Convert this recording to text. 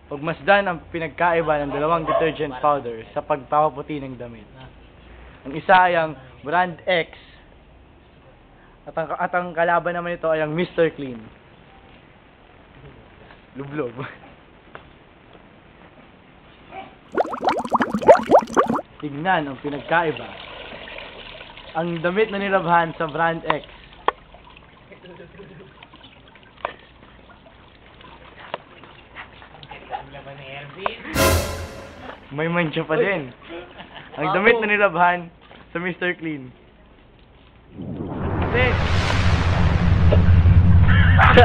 Pagmasdan ang pinagkaiba ng dalawang detergent powder sa pagpapaputi ng damit. Ang isa ay ang brand X at ang kalaban naman ito ay ang Mr. Clean. Lublob. Tignan ang pinagkaiba. Ang damit na nilabhan sa brand X. May mancha pa din. Ang damit na nilabhan sa Mr. Clean. Kasi